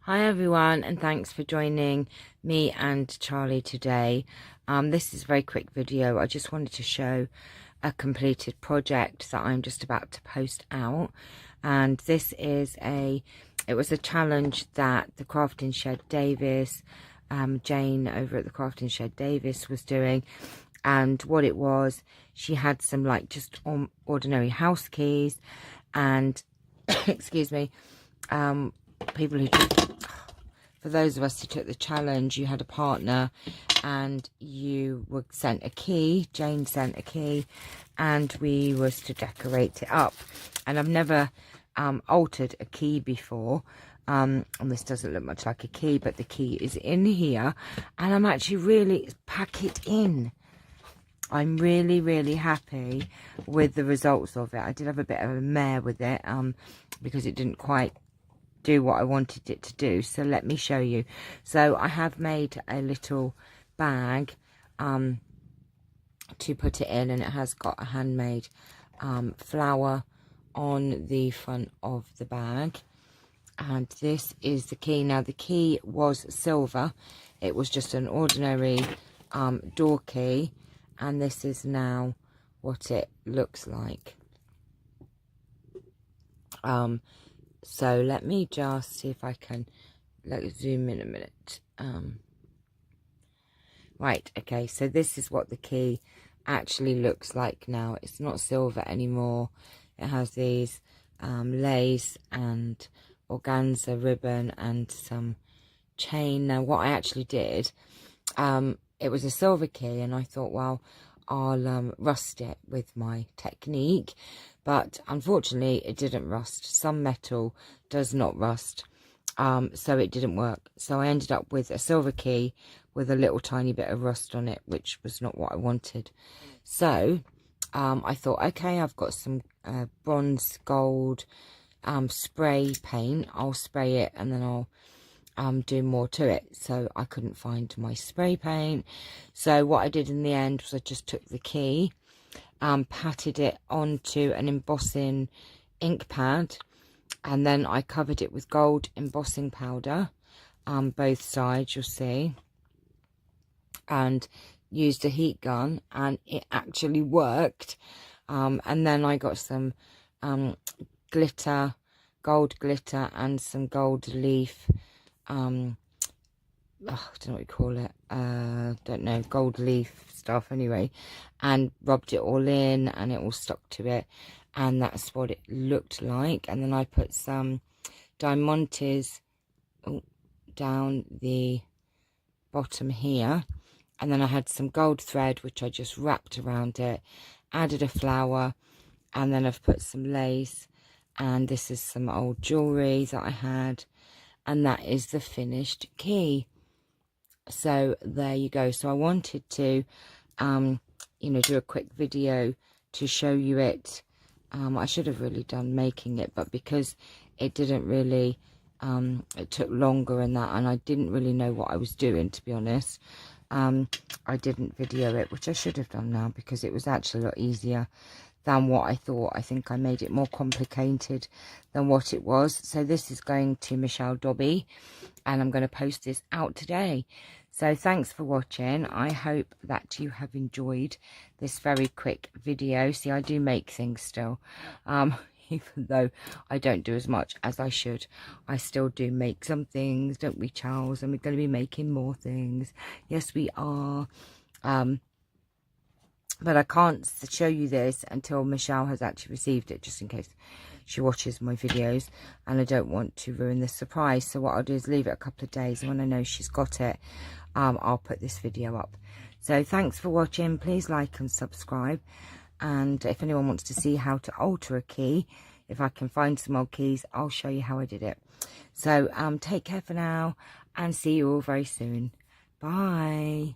Hi everyone, and thanks for joining me and Charlie today. This is a very quick video. I just wanted to show a completed project that I'm just about to post out, and this is it was a challenge that the Crafting Shed Davies, Jane over at the Crafting Shed Davies was doing. And what it was, she had some like just ordinary house keys, and excuse me, people who for those of us who took the challenge, you had a partner and you were sent a key. Jane sent a key and we was to decorate it up. And I've never altered a key before, and this doesn't look much like a key, but the key is in here, and I'm actually really pack it in. I'm really happy with the results of it. I did have a bit of a mare with it because it didn't quite do what I wanted it to do. So let me show you. So I have made a little bag to put it in, and it has got a handmade flower on the front of the bag. And this is the key. Now the key was silver. It was just an ordinary door key, and this is now what it looks like. So let me just see if I can zoom in a minute. Right, okay, so this is what the key actually looks like now. It's not silver anymore. It has these lace and organza ribbon and some chain. Now what I actually did, it was a silver key, and I thought, well, I'll rust it with my technique, but unfortunately it didn't rust. Some metal does not rust, so it didn't work. So I ended up with a silver key with a little tiny bit of rust on it, which was not what I wanted. So I thought, okay, I've got some bronze gold spray paint. I'll spray it and then I'll do more to it. So I couldn't find my spray paint, so what I did in the end was I just took the key, patted it onto an embossing ink pad, and then I covered it with gold embossing powder both sides, you'll see, and used a heat gun, and it actually worked. And then I got some glitter, gold glitter, and some gold leaf, I don't know what you call it, don't know, gold leaf stuff anyway, and rubbed it all in, and it all stuck to it, and that's what it looked like. And then I put some diamantes down the bottom here, and then I had some gold thread which I just wrapped around it, added a flower, and then I've put some lace, and this is some old jewelry that I had, and that is the finished key. So there you go. So I wanted to you know, do a quick video to show you it. I should have really done making it, but because it didn't really it took longer and that, and I didn't really know what I was doing, to be honest, I didn't video it, which I should have done now, because it was actually a lot easier than what I thought. I think I made it more complicated than what it was. So this is going to Channelle Duvall, and I'm going to post this out today. So thanks for watching. I hope that you have enjoyed this very quick video. See, I do make things still, even though I don't do as much as I should. I still do make some things, don't we, Charles? And we're going to be making more things. Yes, we are. But I can't show you this until Channelle has actually received it, just in case she watches my videos, and I don't want to ruin the surprise. So what I'll do is leave it a couple of days, and when I know she's got it, I'll put this video up. So thanks for watching. Please like and subscribe, and if anyone wants to see how to alter a key, if I can find some old keys, I'll show you how I did it. So take care for now, and see you all very soon. Bye.